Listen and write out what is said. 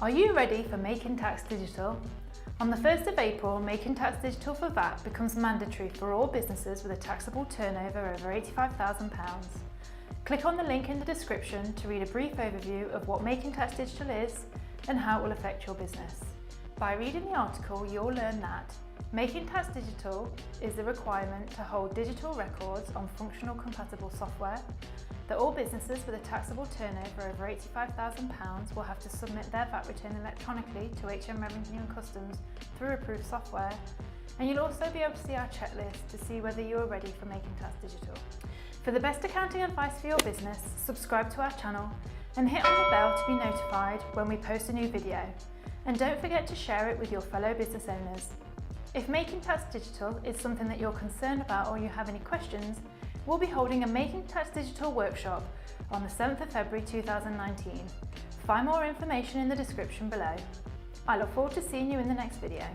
Are you ready for Making Tax Digital? On the 1st of April, Making Tax Digital for VAT becomes mandatory for all businesses with a taxable turnover over £85,000. Click on the link in the description to read a brief overview of what Making Tax Digital is and how it will affect your business. By reading the article, you'll learn that Making Tax Digital is the requirement to hold digital records on functional compatible software, that all businesses with a taxable turnover over £85,000 will have to submit their VAT return electronically to HM Revenue and Customs through approved software, and you'll also be able to see our checklist to see whether you are ready for Making Tax Digital. For the best accounting advice for your business, subscribe to our channel and hit on the bell to be notified when we post a new video. And don't forget to share it with your fellow business owners. If Making Tax Digital is something that you're concerned about or you have any questions, we'll be holding a Making Tax Digital workshop on the 7th of February 2019. Find more information in the description below. I look forward to seeing you in the next video.